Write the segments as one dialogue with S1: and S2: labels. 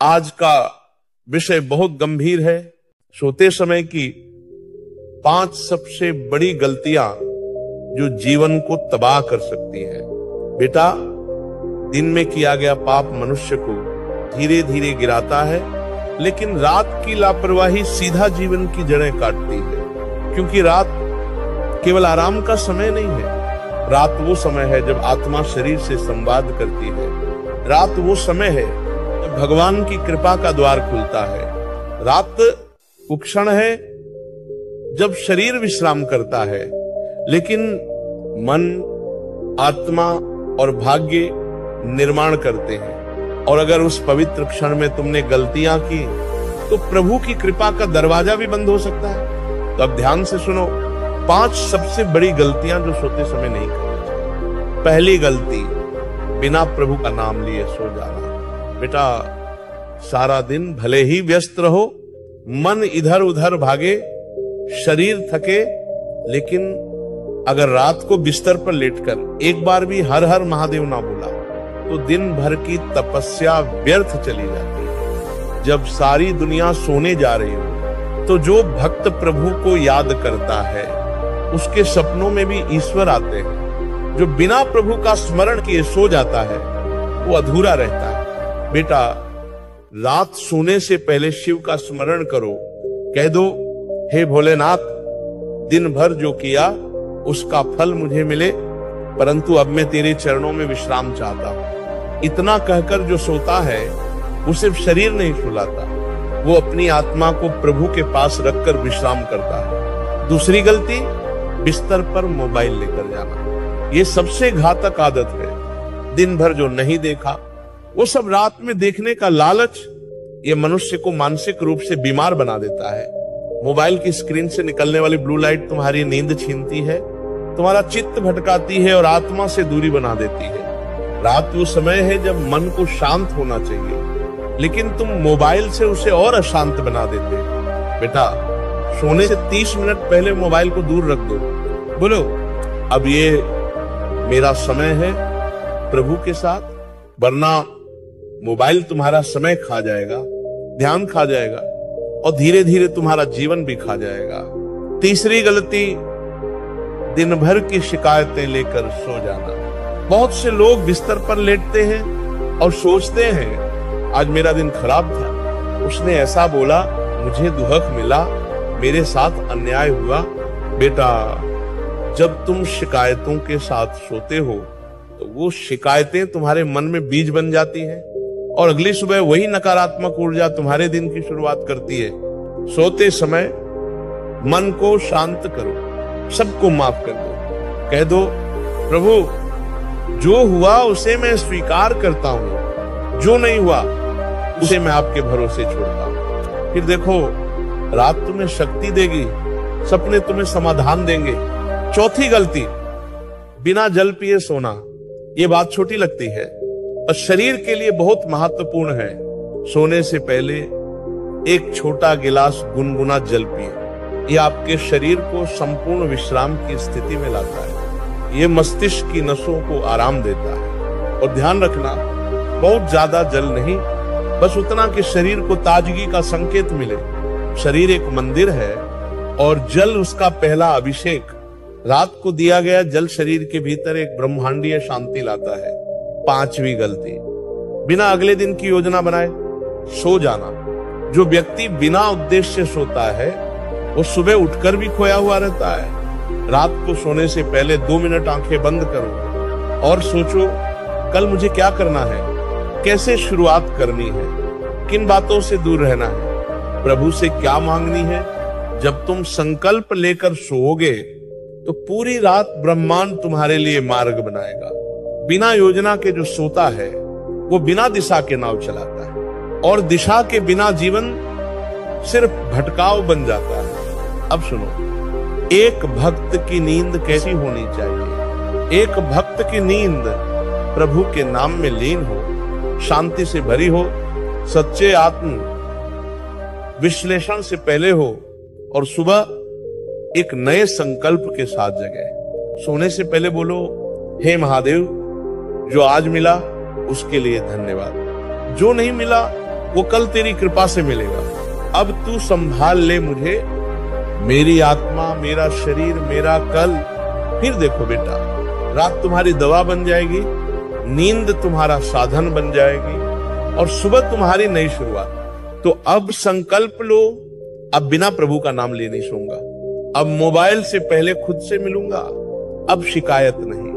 S1: आज का विषय बहुत गंभीर है। सोते समय की 5 सबसे बड़ी गलतियां जो जीवन को तबाह कर सकती हैं। बेटा, दिन में किया गया पाप मनुष्य को धीरे धीरे गिराता है, लेकिन रात की लापरवाही सीधा जीवन की जड़ें काटती है। क्योंकि रात केवल आराम का समय नहीं है। रात वो समय है जब आत्मा शरीर से संवाद करती है। रात वो समय है जब भगवान की कृपा का द्वार खुलता है। रात वो क्षण है जब शरीर विश्राम करता है, लेकिन मन, आत्मा और भाग्य निर्माण करते हैं। और अगर उस पवित्र क्षण में तुमने गलतियां की तो प्रभु की कृपा का दरवाजा भी बंद हो सकता है। तो अब ध्यान से सुनो, 5 सबसे बड़ी गलतियां जो सोते समय नहीं करनी चाहिए। पहली गलती, बिना प्रभु का नाम लिए सो जाना। बेटा, सारा दिन भले ही व्यस्त रहो, मन इधर उधर भागे, शरीर थके, लेकिन अगर रात को बिस्तर पर लेटकर एक बार भी हर हर महादेव ना बोला तो दिन भर की तपस्या व्यर्थ चली जाती है। जब सारी दुनिया सोने जा रही हो तो जो भक्त प्रभु को याद करता है उसके सपनों में भी ईश्वर आते हैं। जो बिना प्रभु का स्मरण किए सो जाता है वो अधूरा रहता है। बेटा, रात सोने से पहले शिव का स्मरण करो। कह दो, हे भोलेनाथ, दिन भर जो किया उसका फल मुझे मिले, परंतु अब मैं तेरे चरणों में विश्राम चाहता हूं। इतना कहकर जो सोता है वो सिर्फ शरीर नहीं सुलाता, वो अपनी आत्मा को प्रभु के पास रखकर विश्राम करता है। दूसरी गलती, बिस्तर पर मोबाइल लेकर जाना। ये सबसे घातक आदत है। दिन भर जो नहीं देखा वो सब रात में देखने का लालच ये मनुष्य को मानसिक रूप से बीमार बना देता है। मोबाइल की स्क्रीन से निकलने वाली ब्लू लाइट तुम्हारी नींद छीनती है, तुम्हारा चित्त भटकाती है और आत्मा से दूरी बना देती है। रात वो समय है जब मन को शांत होना चाहिए, लेकिन तुम मोबाइल से उसे और अशांत बना देते हो। बेटा, सोने से 30 मिनट पहले मोबाइल को दूर रख दो। बोलो, अब ये मेरा समय है प्रभु के साथ, वरना मोबाइल तुम्हारा समय खा जाएगा, ध्यान खा जाएगा और धीरे धीरे तुम्हारा जीवन भी खा जाएगा। तीसरी गलती, दिन भर की शिकायतें लेकर सो जाना। बहुत से लोग बिस्तर पर लेटते हैं और सोचते हैं आज मेरा दिन खराब था, उसने ऐसा बोला, मुझे दुहक मिला, मेरे साथ अन्याय हुआ। बेटा, जब तुम शिकायतों के साथ सोते हो तो वो शिकायतें तुम्हारे मन में बीज बन जाती हैं और अगली सुबह वही नकारात्मक ऊर्जा तुम्हारे दिन की शुरुआत करती है। सोते समय मन को शांत करो, सबको माफ कर दो। कह दो, प्रभु, जो हुआ उसे मैं स्वीकार करता हूं, जो नहीं हुआ उसे मैं आपके भरोसे छोड़ता हूं। फिर देखो, रात तुम्हें शक्ति देगी, सपने तुम्हें समाधान देंगे। चौथी गलती, बिना जल पिए सोना। ये बात छोटी लगती है और शरीर के लिए बहुत महत्वपूर्ण है। सोने से पहले एक छोटा गिलास गुनगुना जल पिए। ये आपके शरीर को संपूर्ण विश्राम की स्थिति में लाता है। ये मस्तिष्क की नसों को आराम देता है। और ध्यान रखना, बहुत ज्यादा जल नहीं, बस उतना कि शरीर को ताजगी का संकेत मिले। शरीर एक मंदिर है और जल उसका पहला अभिषेक। रात को दिया गया जल शरीर के भीतर एक ब्रह्मांडीय शांति लाता है। 5वीं गलती, बिना अगले दिन की योजना बनाए सो जाना। जो व्यक्ति बिना उद्देश्य सोता है वो सुबह उठकर भी खोया हुआ रहता है। रात को सोने से पहले 2 मिनट आंखें बंद करो और सोचो, कल मुझे क्या करना है, कैसे शुरुआत करनी है, किन बातों से दूर रहना है, प्रभु से क्या मांगनी है। जब तुम संकल्प लेकर सोओगे तो पूरी रात ब्रह्मांड तुम्हारे लिए मार्ग बनाएगा। बिना योजना के जो सोता है वो बिना दिशा के नाव चलाता है, और दिशा के बिना जीवन सिर्फ भटकाव बन जाता है। अब सुनो, एक भक्त की नींद कैसी होनी चाहिए? एक भक्त की नींद प्रभु के नाम में लीन हो, शांति से भरी हो, सच्चे आत्म विश्लेषण से पहले हो और सुबह एक नए संकल्प के साथ जगे। सोने से पहले बोलो, हे महादेव, जो आज मिला उसके लिए धन्यवाद, जो नहीं मिला वो कल तेरी कृपा से मिलेगा। अब तू संभाल ले मुझे, मेरी आत्मा, मेरा शरीर, मेरा कल। फिर देखो बेटा, रात तुम्हारी दवा बन जाएगी, नींद तुम्हारा साधन बन जाएगी और सुबह तुम्हारी नई शुरुआत। तो अब संकल्प लो, अब बिना प्रभु का नाम ले नहीं सोऊंगा, अब मोबाइल से पहले खुद से मिलूंगा, अब शिकायत नहीं,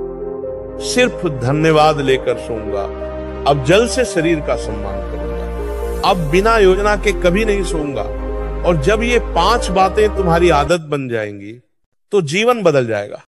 S1: सिर्फ धन्यवाद लेकर सोऊंगा, अब जल से शरीर का सम्मान करूंगा, अब बिना योजना के कभी नहीं सोऊंगा। और जब ये 5 बातें तुम्हारी आदत बन जाएंगी तो जीवन बदल जाएगा।